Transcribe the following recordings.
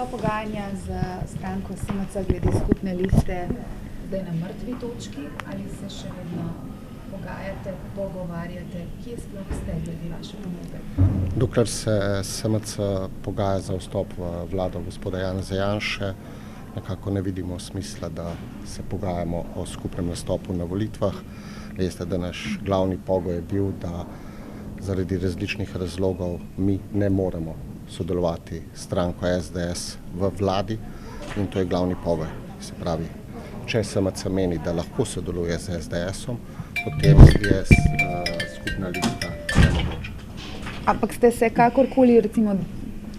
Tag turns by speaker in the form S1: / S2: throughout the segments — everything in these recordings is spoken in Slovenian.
S1: so pogajanja z stranko SMC glede skupne liste zdaj na mrtvi točki ali se še vedno pogajate, pogovarjate, kje sploh ste glede vaše ponudbe?
S2: Dokler se SMC pogaja za vstop v vlado gospoda Janeza Janše, nekako ne vidimo smisla, da se pogajamo o skupnem nastopu na volitvah. Veste, da naš glavni pogoj je bil, da zaradi različnih razlogov mi ne moremo sodelovati s stranko SDS v vladi in to je glavni pogoj. Se pravi, če SMC meni, da lahko sodeluje z SDS-om, potem je skupna lista nemogoča.
S1: Ampak ste se kakorkoli, recimo,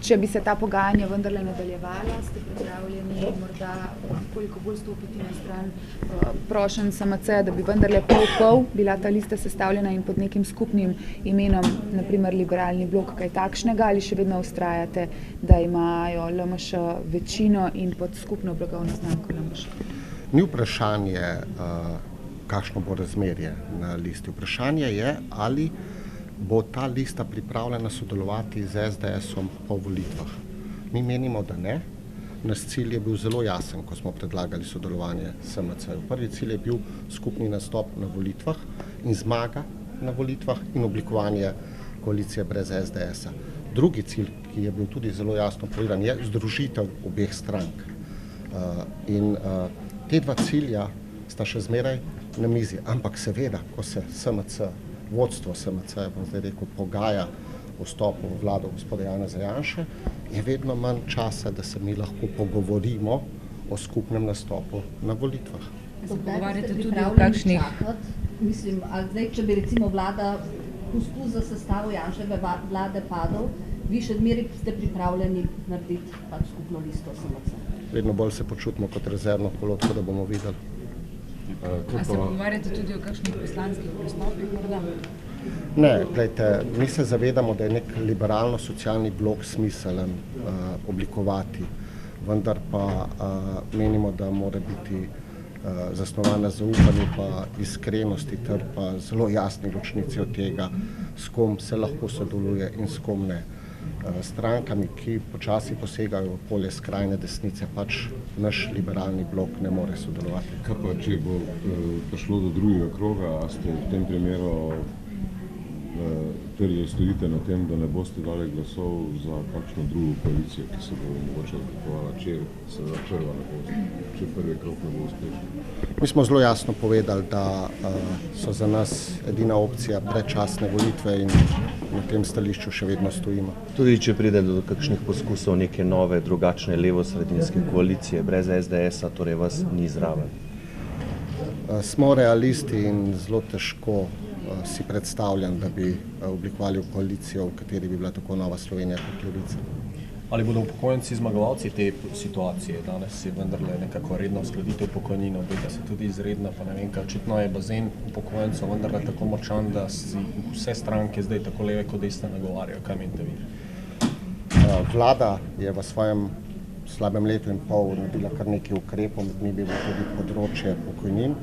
S1: če bi se ta pogajanja vendarle nadaljevala, ste pripravljeni morda koliko bolj stopiti na stran prošenj SMC, da bi vendarle pol bila ta lista sestavljena in pod nekim skupnim imenom, naprimer liberalni blok, kaj takšnega, ali še vedno vztrajate, da imajo LMŠ večino in pod skupno blagovno znamko LMŠ?
S2: Ni vprašanje, kakšno bo razmerje na listi. Vprašanje je, ali bo ta lista pripravljena sodelovati z SDS-om po volitvah. Mi menimo, da ne. Naš cilj je bil zelo jasen, ko smo predlagali sodelovanje s SMC. Prvi cilj je bil skupni nastop na volitvah in zmaga na volitvah in oblikovanje koalicije brez SDS-a. Drugi cilj, ki je bil tudi zelo jasno povedan, je združitev obeh strank. Te dva cilja sta še zmeraj na mizi, ampak seveda, ko se vodstvo SMC, bom zdaj rekel, pogaja o vstopu v vlado gospoda Janeza Janše, je vedno manj časa, da se mi lahko pogovorimo o skupnem nastopu na volitvah.
S3: Se pogovarjate tudi o kakšnih? Mislim, ali zdaj, če bi recimo vlada poskus za sestavo Janševe vlade padel, vi še zmeraj ste pripravljeni narediti pač skupno listo SMC?
S2: Vedno bolj se počutimo kot rezervno kolo, tako da bomo videli.
S4: A se pogovarjate tudi o kakšnih poslanskih pristopih morda?
S2: Ne, gledajte, mi se zavedamo, da je nek liberalno-socialni blok smiselen oblikovati, vendar pa menimo, da mora biti zasnovana zaupanje pa iskrenosti ter pa zelo jasni ločnici od tega, s kom se lahko sodeluje in s kom ne. Strankami, ki počasi posegajo v polje skrajne desnice, pač naš liberalni blok ne more sodelovati.
S5: Kaj pa, če bo prišlo do drugega kroga, a ste v tem primeru stojite na tem, da ne boste dali glasov za kakšno drugo koalicijo, ki se bo mogoče oblikovala, če se začrva ne bo, če prvi krog ne bo uspešen?
S2: Mi smo zelo jasno povedali, da so za nas edina opcija predčasne volitve in na tem stališču še vedno stojimo.
S6: Tudi če pride do kakšnih poskusov neke nove, drugačne levo-sredinske koalicije brez SDS-a, torej vas ni zraven?
S2: Smo realisti in zelo težko si predstavljam, da bi oblikovali koalicijo, v kateri bi bila tako Nova Slovenija kot Levica.
S7: Ali bodo upokojenci zmagovalci te situacije? Danes je vendarle nekako redna uskladitev pokojnin, obeta se tudi izredna, pa ne vem kaj, očitno je bazen upokojencev vendarle tako močan, da si vse stranke zdaj tako leve kot desne nagovarjajo. Kaj menite vi?
S2: Vlada je v svojem slabem letu in pol naredila kar nekaj ukrepov, med njimi bilo tudi področje pokojnin.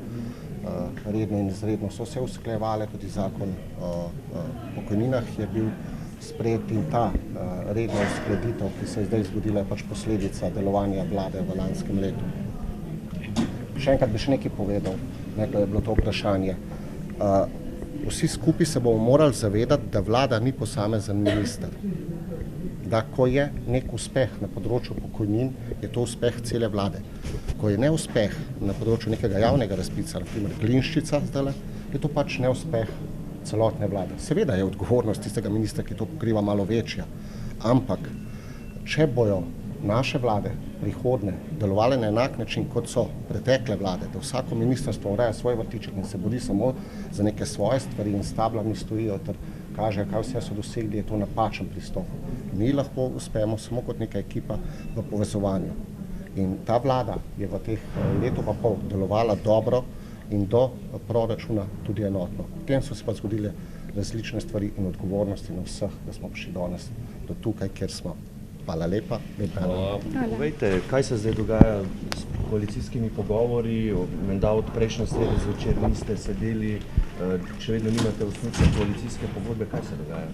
S2: Redno in izredno so se usklajevale, tudi zakon o pokojninah je bil sprejet in ta redna uskladitev, ki se je zdaj zgodila, je pač posledica delovanja vlade v lanskem letu. Še enkrat bi še nekaj povedal, nekaj je bilo to vprašanje. Vsi skupaj se bomo morali zavedati, da vlada ni posamezen minister. Da ko je nek uspeh na področju pokojnin, je to uspeh cele vlade. Ko je neuspeh na področju nekega javnega razpisa, naprimer Glinščica zdajle, je to pač neuspeh celotne vlade. Seveda je odgovornost tistega ministra, ki to pokriva, malo večja, ampak če bojo naše vlade prihodne delovale na enak način, kot so pretekle vlade, da vsako ministrstvo ureja svoj vrtiček in se bori samo za neke svoje stvari in s tablami stojijo ter kažejo, kaj vse so dosegli, je to napačen pristop. Mi lahko uspemo samo kot neka ekipa v povezovanju. In ta vlada je v teh letu pa pol delovala dobro in do proračuna tudi enotno. Potem so se pa zgodile različne stvari in odgovornosti na vseh, da smo prišli danes do tukaj, kjer smo. Hvala lepa.
S6: Povejte, kaj se zdaj dogaja s koalicijskimi pogovori, menda od prejšnje srede zvečer niste sedeli, Še vedno nimate osnutka koalicijske pogodbe, kaj se dogaja?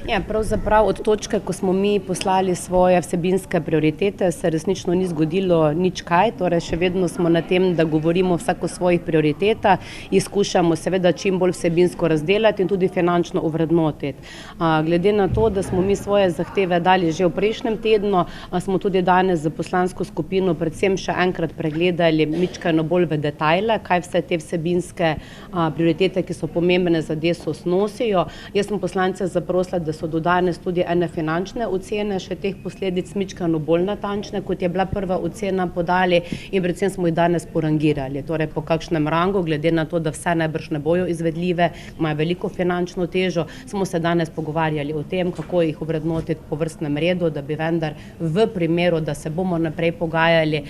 S8: Ja, pravzaprav od točke, ko smo mi poslali svoje vsebinske prioritete, se resnično ni zgodilo nič kaj, torej še vedno smo na tem, da govorimo vsako o svojih prioritetah, jih skušamo seveda čim bolj vsebinsko razdelati in tudi finančno ovrednotiti. Glede na to, da smo mi svoje zahteve dali že v prejšnjem tednu, smo tudi danes za poslansko skupino predvsem še enkrat pregledali mičkeno bolj v detajle, kaj vse te vsebinske prioritete, ki so pomembne za Desus, nosijo. Jaz sem poslance zaprosila, da so do danes tudi ene finančne ocene še teh posledic mičkeno bolj natančne, kot je bila prva ocena podali, in predvsem smo jih danes porangirali, torej po kakšnem rangu, glede na to, da vse najbrž ne bojo izvedljive, imajo veliko finančno težo, smo se danes pogovarjali o tem, kako jih ovrednotiti po vrstnem redu, da bi vendar v primeru, da se bomo naprej pogajali,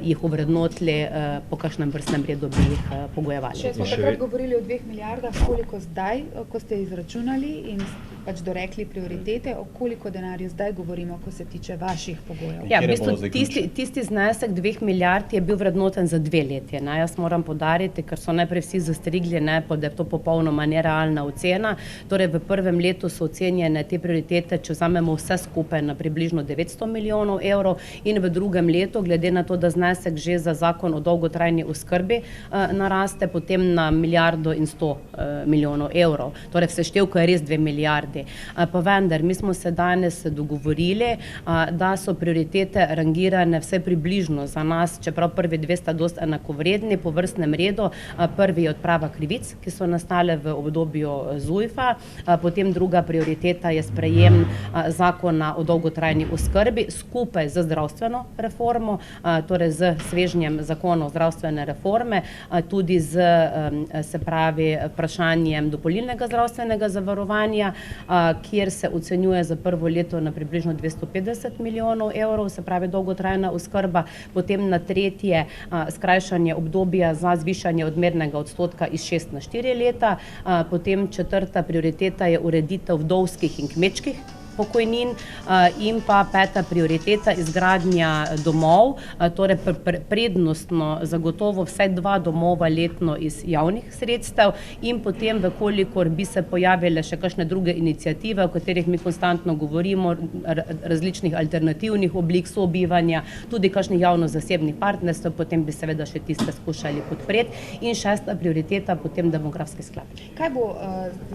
S8: jih ovrednotili po kakšnem vrstnem redu bi jih pogojevali.
S1: Če smo takrat govorili o 2 milijardah, koliko zdaj, ko ste izračunali in pač dorekli prioritete, o koliko denarja zdaj govorimo, ko se tiče vaših pogojev?
S8: Ja, v bistvu tisti znesek 2 milijard je bil vrednoten za 2 leti. Jaz moram poudariti, ker so najprej vsi zastrigli, da je to popolnoma nerealna ocena. Torej v prvem letu so ocenjene te prioritete, če vzamemo vse skupaj, na približno 900 milijonov evrov in v drugem letu, glede na to, da znesek že za zakon o dolgotrajni oskrbi naraste potem na 1 milijardo in 100 milijonov evrov. Torej seštevko je res 2 milijardi. Pa vendar, mi smo se danes dogovorili, da so prioritete rangirane vse približno za nas, čeprav prvi 2 sta dosti enakovredni po vrstnem redu. Prvi je odprava krivic, ki so nastale v obdobju ZUJF-a, potem druga prioriteta je sprejem zakona o dolgotrajni oskrbi skupaj z zdravstveno reformo, torej z svežnjem zakonov zdravstvene reforme, tudi z, se pravi, vprašanjem dopolnilnega zdravstvenega zavarovanja, kjer se ocenjuje za prvo leto na približno 250 milijonov evrov, se pravi dolgotrajna oskrba, potem na tretje skrajšanje obdobja za zvišanje odmernega odstotka iz 6 na 4 leta, potem četrta prioriteta je ureditev vdovskih in kmečkih pokojnin in pa peta prioriteta izgradnja domov, torej prednostno zagotovo vsaj 2 domova letno iz javnih sredstev in potem, kolikor bi se pojavile še kakšne druge iniciative, o katerih mi konstantno govorimo, različnih alternativnih oblik sobivanja, tudi kakšnih javno-zasebnih partnerstv, potem bi seveda še tiste skušali podpreti in šesta prioriteta potem demografski sklad.
S1: Kaj bo,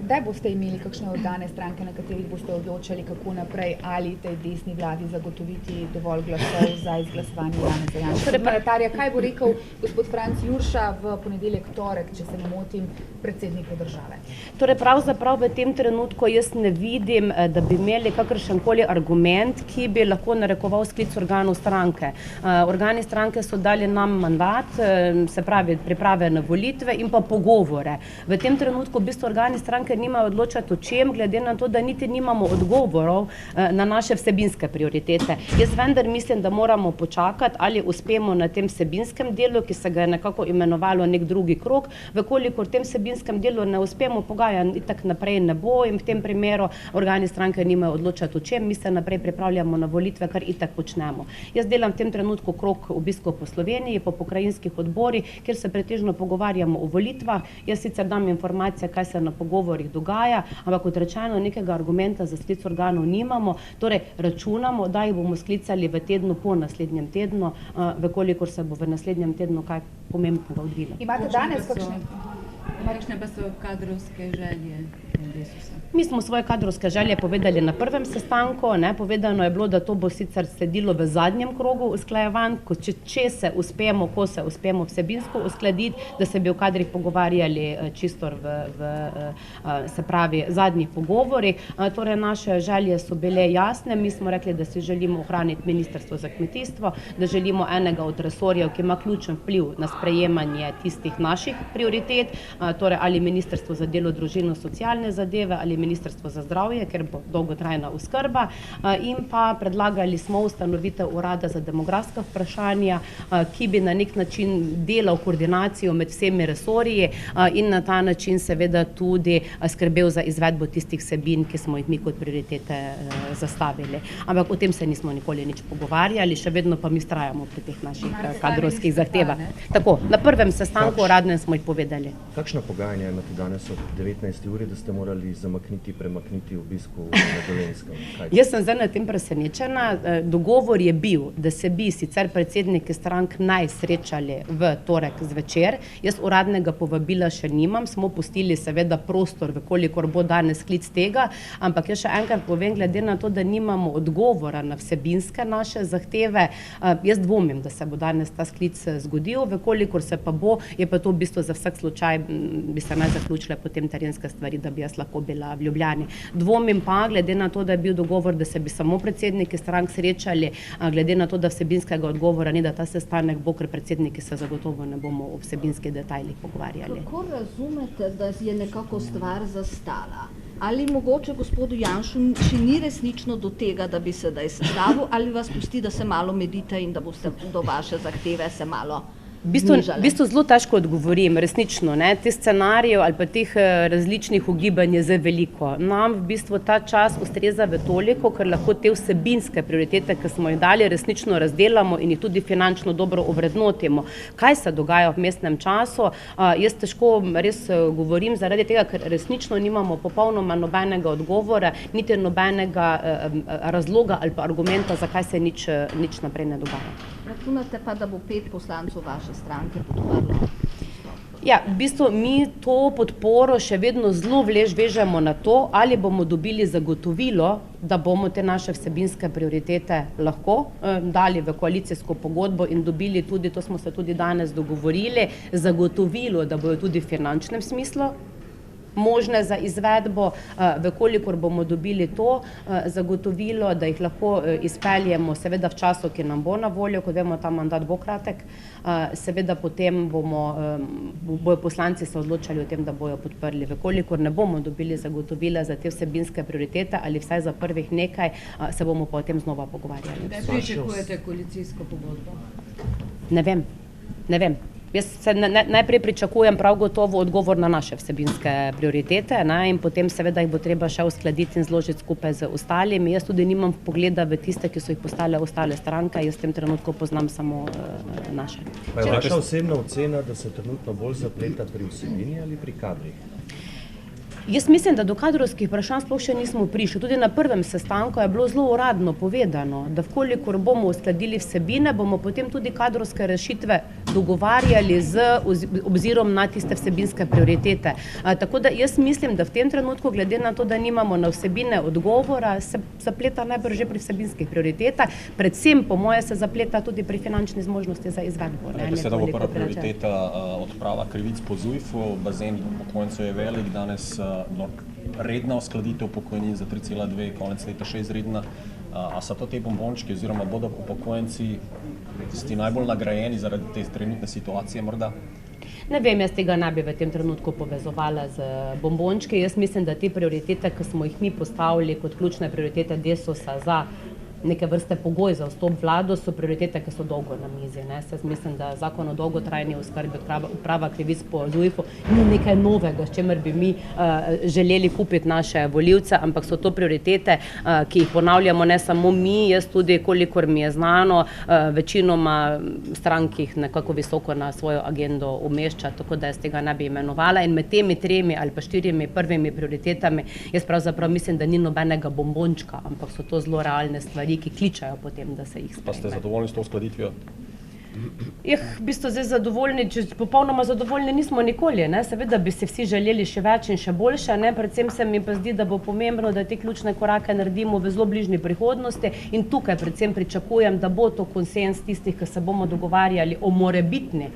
S1: kdaj boste imeli kakšne organe stranke, na katerih boste odločali, kako naprej, ali tej desni vladi zagotoviti dovolj glasov za izglasovanje Janeza Janše? Mandatarja, kaj bo rekel gospod Franc Jurša v ponedeljek, torek, če se ne motim, predsedniku države?
S8: Torej pravzaprav v tem trenutku jaz ne vidim, da bi imeli kakršenkoli argument, ki bi lahko narekoval sklic organov stranke. Organi stranke so dali nam mandat, se pravi priprave na volitve in pa pogovore. V tem trenutku v bistvu organi stranke nimajo odločati o čem, glede na to, da niti nimamo odgovorov na naše vsebinske prioritete. Jaz vendar mislim, da moramo počakati, ali uspemo na tem vsebinskem delu, ki se ga je nekako imenovalo nek drugi krog, kolikor v tem vsebinskem delu ne uspemo, pogajanj itak naprej ne bo in v tem primeru organi stranke nimajo odločati o čem, mi se naprej pripravljamo na volitve, kar itak počnemo. Jaz delam v tem trenutku krog obiskov po Sloveniji, po pokrajinskih odborih, kjer se pretežno pogovarjamo o volitvah. Jaz sicer dam informacije, kaj se na pogovorih dogaja, ampak kot rečeno, nekega argumenta za sklic organov nimamo, torej računamo, da jih bomo sklicali v tednu po naslednjem tednu, kolikor se bo v naslednjem tednu kaj pomembnega odvilo.
S1: Imate danes kakšne?
S4: Kakšne pa so kadrovske želje Desusa?
S8: Mi smo svoje kadrovske želje povedali na prvem sestanku, povedano je bilo, da to bo sicer sledilo v zadnjem krogu usklajevanj, če se uspemo, ko se uspemo vsebinsko uskladiti, da se bi o kadrih pogovarjali čisto se pravi, zadnjih pogovorih. Torej naše želje so bile jasne, mi smo rekli, da si želimo ohraniti Ministrstvo za kmetijstvo, da želimo enega od resorjev, ki ima ključen vpliv na sprejemanje tistih naših prioritet, torej ali Ministrstvo za delo, družino, socialne zadeve, zadeve ali Ministrstvo za zdravje, ker bo dolgotrajna oskrba, in pa predlagali smo ustanovitev urada za demografska vprašanja, ki bi na nek način delal koordinacijo med vsemi resorji in na ta način seveda tudi skrbel za izvedbo tistih vsebin, ki smo jih mi kot prioritete zastavili. Ampak o tem se nismo nikoli nič pogovarjali, še vedno pa mi vztrajamo pri teh naših kadrovskih zahtevah. Tako, na prvem sestanku uradnem smo jih povedali.
S6: Kakšna pogajanja imate danes ob 19. uri, da ste morali premakniti obisku na Dolenjskem?
S8: Jaz sem zdaj na tem presenečena. Dogovor je bil, da se bi sicer predsedniki strank naj srečali v torek zvečer. Jaz uradnega povabila še nimam, smo pustili seveda prostor, kolikor bo danes sklic tega, ampak jaz še enkrat povem, glede na to, da nimamo odgovora na vsebinske naše zahteve, jaz dvomim, da se bo danes ta sklic zgodil, kolikor se pa bo, je pa to v bistvu za vsak slučaj, bi se naj zaključile potem terenske stvari, da bi jaz lahko bila v Ljubljani. Dvomim pa, glede na to, da je bil dogovor, da se bi samo predsedniki strank srečali, glede na to, da vsebinskega odgovora ni, da ta sestanek bo, ker predsedniki se zagotovo ne bomo o vsebinskih detajlih pogovarjali.
S3: Kako razumete, da je nekako stvar zastala? Ali mogoče gospodu Janšu še ni resnično do tega, da bi se daj sestavil, ali vas pusti, da se malo medite in da boste do vaše zahteve se malo
S8: V bistvu zelo težko odgovorim, resnično, ne, te scenarijev ali pa teh različnih ugibanj je zelo veliko. Nam v bistvu ta čas ustreza v toliko, ker lahko te vsebinske prioritete, ki smo jih dali, resnično razdelamo in jih tudi finančno dobro ovrednotimo. Kaj se dogaja v mestnem času? Jaz težko res govorim zaradi tega, ker resnično nimamo popolnoma nobenega odgovora, niti nobenega razloga ali pa argumenta, zakaj se nič naprej ne dogaja.
S3: Računate pa, da bo 5 poslancov vaše stranke podprlo?
S8: Ja, v bistvu mi to podporo še vedno zelo vežemo na to, ali bomo dobili zagotovilo, da bomo te naše vsebinske prioritete lahko dali v koalicijsko pogodbo in dobili tudi, to smo se tudi danes dogovorili, zagotovilo, da bojo tudi v finančnem smislu možne za izvedbo, kolikor bomo dobili to zagotovilo, da jih lahko izpeljemo seveda v času, ki nam bo na voljo, kot vemo, ta mandat bo kratek, seveda potem bojo poslanci se odločali o tem, da bojo podprli. Kolikor ne bomo dobili zagotovila za te vsebinske prioritete ali vsaj za prvih nekaj, se bomo pa o tem znova pogovarjali.
S4: Kdaj pričakujete koalicijsko pogodbo?
S8: Ne vem. Jaz se najprej pričakujem prav gotovo odgovor na naše vsebinske prioritete, in potem seveda jih bo treba še uskladiti in zložiti skupaj z ostalimi. Jaz tudi nimam pogleda v tiste, ki so jih postale ostale stranke, jaz v tem trenutku poznam samo naše.
S6: Pa je vaša osebna ocena, da se trenutno bolj zapleta pri vsebini ali pri kadrih?
S8: Jaz mislim, da do kadrovskih vprašanj sploh še nismo prišli. Tudi na prvem sestanku je bilo zelo uradno povedano, da vkolikor bomo uskladili vsebine, bomo potem tudi kadrovske rešitve dogovarjali z obzirom na tiste vsebinske prioritete. Tako da jaz mislim, da v tem trenutku, glede na to, da nimamo na vsebine odgovora, se zapleta najbrž že pri vsebinskih prioritetah, predvsem po moje se zapleta tudi pri finančni zmožnosti za izvedbo.
S7: Rekli ste, da bo prva prioriteta odprava krivic po ZUJF-u, bazen upokojencev je velik, danes redna uskladitev pokojnin za 3,2, konec leta še izredna. A so to te bombončki oziroma bodo upokojenci tisti najbolj nagrajeni zaradi te trenutne situacije morda?
S8: Ne vem, jaz tega ne bi v tem trenutku povezovala z bombončki. Jaz mislim, da te prioritete, ki smo jih mi postavili kot ključne prioritete Desusa za neke vrste pogoj za vstop vlado, so prioritete, ki so dolgo na mizi. Jaz mislim, da zakon o dolgotrajni oskrbi, odprava krivic po ZUJF-u ni nekaj novega, s čemer bi mi želeli kupiti naše volivce, ampak so to prioritete, ki jih ponavljamo ne samo mi, jaz tudi, kolikor mi je znano, večinoma strank jih nekako visoko na svojo agendo umešča, tako da jaz tega ne bi imenovala. In med temi 3 ali pa 4 prvimi prioritetami, jaz pravzaprav mislim, da ni nobenega bombončka, ampak so to zelo realne stvari, ki kličajo potem, da se jih sprejme.
S7: Pa ste zadovoljni s to uskladitvijo?
S8: V bistvu zdaj zadovoljni, popolnoma zadovoljni nismo nikoli, seveda bi si vsi želeli še več in še boljše, predvsem se mi pa zdi, da bo pomembno, da te ključne korake naredimo v zelo bližnji prihodnosti in tukaj predvsem pričakujem, da bo to konsens tistih, ki se bomo dogovarjali o morebitni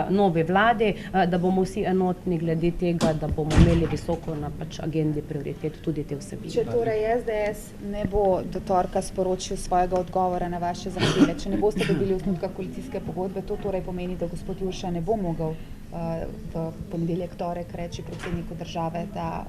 S8: novi vladi, da bomo vsi enotni glede tega, da bomo imeli visoko na agendi prioritet tudi te vsebine.
S1: Če torej SDS ne bo do torka sporočil svojega odgovora na vaše zahteve, če ne boste dobili osnutka koalicijske pogodbe, to torej pomeni, da gospod Jurša ne bo mogel v ponedeljek, torek reči predsedniku države, da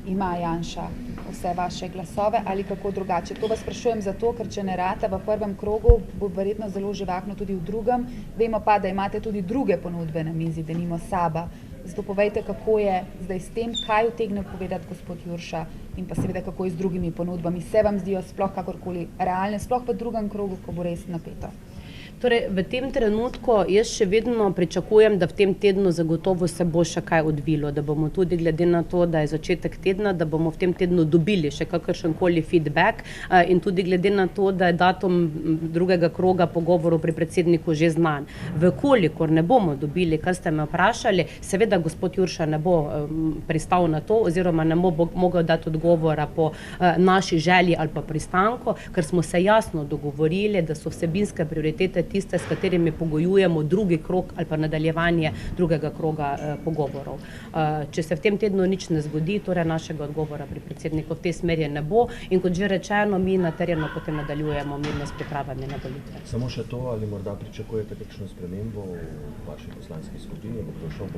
S1: ima Janša vse vaše glasove ali kako drugače. To vas sprašujem zato, ker če ne rata v prvem krogu, bo verjetno zelo živahno tudi v drugem. Vemo pa, da imate tudi druge ponudbe na mizi, denimo Saba. Zato povejte, kako je zdaj s tem, kaj utegne povedati gospod Jurša in pa seveda kako je z drugimi ponudbami. Se vam zdijo sploh kakorkoli realne, sploh v drugem krogu, ko bo res napeto?
S8: Torej, v tem trenutku jaz še vedno pričakujem, da v tem tednu zagotovo se bo še kaj odvilo, da bomo tudi glede na to, da je začetek tedna, da bomo v tem tednu dobili še kakršenkoli feedback in tudi glede na to, da je datum drugega kroga pogovorov pri predsedniku že znan. Vkolikor ne bomo dobili, kar ste me vprašali, seveda gospod Jurša ne bo pristal na to oziroma ne bo mogel dati odgovora po naši želji ali pa pristanku, ker smo se jasno dogovorili, da so vsebinske prioritete tiste, s katerimi pogojujemo drugi krog ali pa nadaljevanje drugega kroga pogovorov. Če se v tem tednu nič ne zgodi, torej našega odgovora pri predsedniku v tej smeri ne bo in kot že rečeno, mi na terenu potem nadaljujemo mirno s pripravami na volitve.
S6: Samo še to, ali morda pričakujete kakšno spremembo v vaši poslanski skupini, bo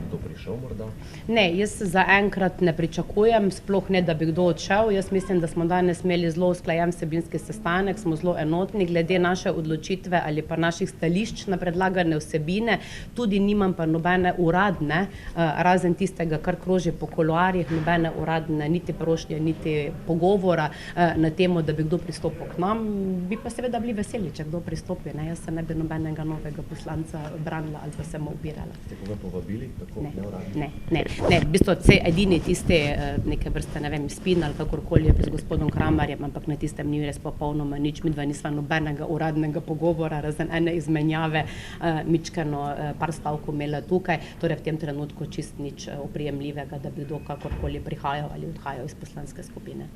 S6: kdo prišel morda?
S8: Ne, jaz zaenkrat ne pričakujem, sploh ne, da bi kdo odšel. Jaz mislim, da smo danes imeli zelo usklajen vsebinski sestanek, smo zelo enotni glede naše odločitve ali pa naših stališč na predlagane vsebine, tudi nimam pa nobene uradne, razen tistega, kar kroži po kuloarjih, nobene uradne, niti prošnje, niti pogovora na temo, da bi kdo pristopil k nam. Bi pa seveda bili veseli, če kdo pristopi. Ne? Jaz se ne bi nobenega novega poslanca branila ali pa se mu ubirala.
S6: Ste koga povabili? Tako neuradno?
S8: Ne. V bistvu edini tisti neke vrste, ne vem, spin ali kakorkoli je z gospodom Kramarjem, ampak na tistem ni res popolnoma nič, midva nisva nobenega uradnega pogovora, razen ene izmenjave, mičkeno par stavkov imela tukaj, torej v tem trenutku čist nič oprijemljivega, da bi kdo kakorkoli prihajal ali odhajal iz poslanske skupine.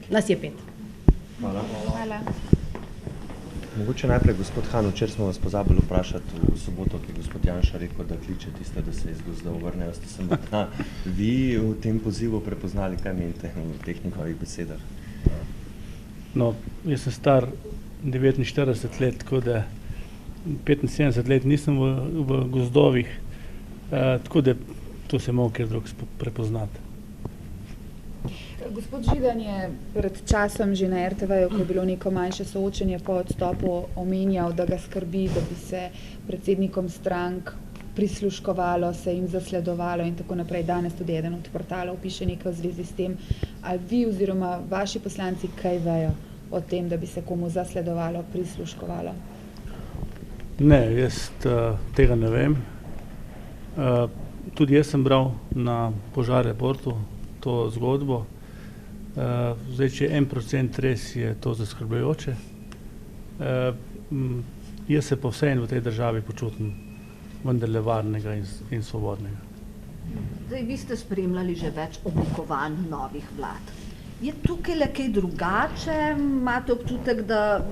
S8: Nas je 5.
S1: Hvala.
S6: Mogoče najprej, gospod Han, včeraj smo vas pozabili vprašati v soboto, ki je gospod Janša rekel, da kliče tiste, da se iz gozdov vrnejo. Ste se morda vi v tem pozivu prepoznali, kaj menite v teh njihovih besedah?
S9: No, jaz sem star 49 let, tako da 75 let nisem v gozdovih, tako da to se mogo kjer drug prepoznati.
S1: Gospod Židan je pred časom že na RTV-ju, ko je bilo neko manjše soočenje po odstopu, omenjal, da ga skrbi, da bi se predsednikom strank prisluškovalo, se jim zasledovalo in tako naprej. Danes tudi eden od portalov piše nekaj v zvezi s tem. Ali vi oziroma vaši poslanci kaj vejo o tem, da bi se komu zasledovalo, prisluškovalo?
S9: Ne, jaz tega ne vem. Tudi jaz sem bral na Požar Reportu to zgodbo. Zdaj, če 1% res je to zaskrbljujoče. Jaz se pa vseeno v tej državi počutim vendarle varnega in svobodnega.
S3: Zdaj, vi ste spremljali že več oblikovanj novih vlad. Je tukaj le kaj drugače? Imate občutek, da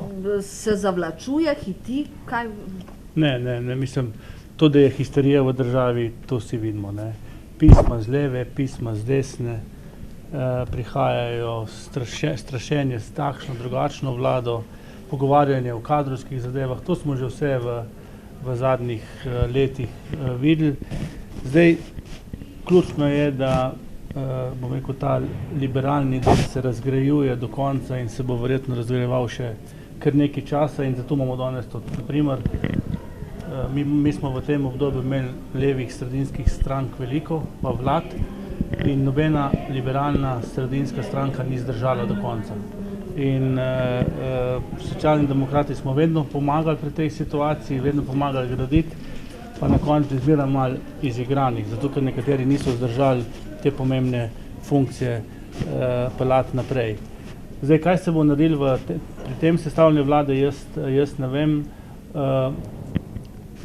S3: se zavlačuje, hiti? Kaj?
S9: Ne, mislim, to, da je histerija v državi, to vsi vidimo. Ne? Pisma z leve, pisma z desne, prihajajo strašenje s takšno drugačno vlado, pogovarjanje o kadrovskih zadevah, to smo že vse v zadnjih letih videli. Zdaj, ključno je, da bom rekel, ta liberalni del se razgrajuje do konca in se bo verjetno razgrajeval še kar nekaj časa in zato imamo danes to. Naprimer, mi smo v tem obdobju imeli levih sredinskih strank veliko, pa vlad, in nobena liberalna sredinska stranka ni zdržala do konca. In Socialni demokrati smo vedno pomagali pri tej situaciji, vedno pomagali graditi, pa na koncu zmeraj malo izigranih, zato ker nekateri niso zdržali te pomembne funkcije peljati naprej. Zdaj, kaj se bo naredilo pri tem sestavljanju vlade, jaz ne vem.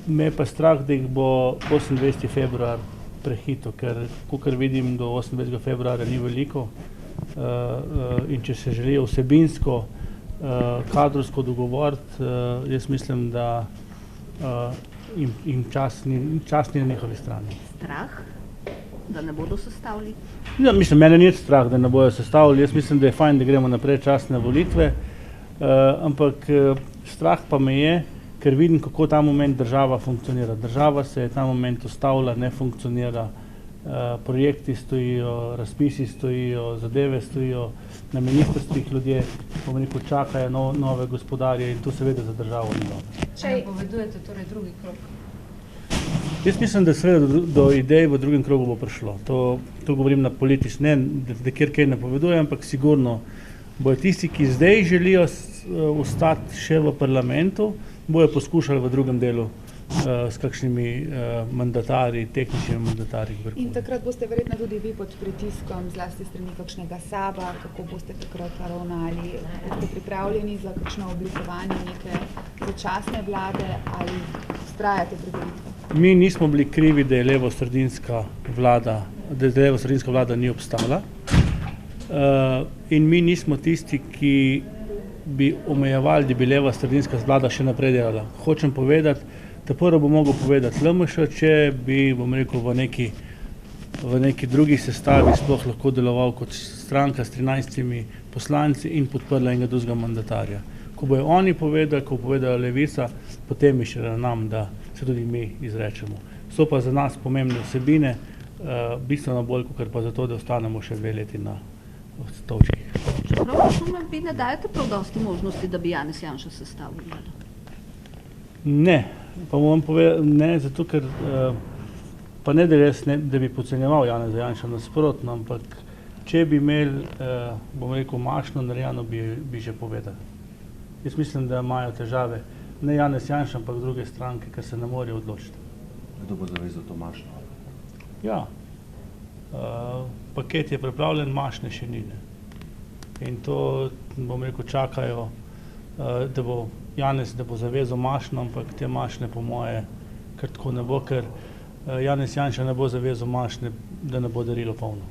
S9: Me pa strah, da jih bo 28. februar prehito, ker kakor vidim, do 28. februarja ni veliko in če se želijo vsebinsko, kadrovsko dogovoriti, jaz mislim, da jim čas ni na njihovi strani.
S3: Strah, da ne bodo sestavili?
S9: Ja, mislim, mene ni strah, da ne bodo sestavili. Jaz mislim, da je fajn, da gremo naprej časne volitve, ampak strah pa me je, ker vidim, kako ta moment država funkcionira. Država se je ta moment ustavila, ne funkcionira, projekti stojijo, razpisi stojijo, zadeve stojijo, na ministrstvih ljudje, bom rekel, čakajo nove gospodarje in to seveda za državo ni dobro.
S4: Če napovedujete torej drugi krog?
S9: Jaz mislim, da seveda do idej v drugem krogu bo prišlo. To govorim na politični, ne da kjer kaj napovedujem, ampak sigurno bojo tisti, ki zdaj želijo ostati še v parlamentu, bojo poskušali v drugem delu s kakšnimi mandatarji, tehničnimi mandatarji.
S1: In takrat boste verjetno tudi vi pod pritiskom, zlasti strani kakšnega SAB-a, kako boste takrat ravnali? Boste pripravljeni za kakšno oblikovanje neke začasne vlade ali vztrajate pri volitvah?
S9: Mi nismo bili krivi, da je levosredinska vlada ni obstala. In mi nismo tisti, ki bi omejevali, da bi levosredinska vlada še naprej delala. Hočem povedati, da prvo bo mogel povedati LMŠ, če bi, bom rekel, v neki drugi sestavi sploh lahko deloval kot stranka s 13 poslanci in podprla enega drugega mandatarja. Ko bojo oni povedali, ko bo povedala Levica, potem je še na nam, da se tudi mi izrečemo. So pa za nas pomembne vsebine, bistveno bolj, kot pa zato, da ostanemo še 2 leti na stolčkih.
S3: Čeprav razumem, vi ne dajete prav dosti možnosti, da bi Janez Janša sestavil vlado?
S9: Ne, pa moram povedati, ne, zato ker, pa ne da bi podcenjeval Janeza Janša nasprotno, ampak če bi imeli, bom rekel, mašno narejeno, bi že povedali. Jaz mislim, da imajo težave, ne Janez Janša, ampak druge stranke, ker se ne morejo odločiti.
S6: Kdo bo zavezal to mašno?
S9: Ja, paket je pripravljen, mašne še ni. In to, bom rekel, čakajo, da bo Janez, da bo zavezal mašno, ampak te mašne po moje kar tako ne bo, ker Janez Janša ne bo zavezal mašne, da ne bo darilo polno.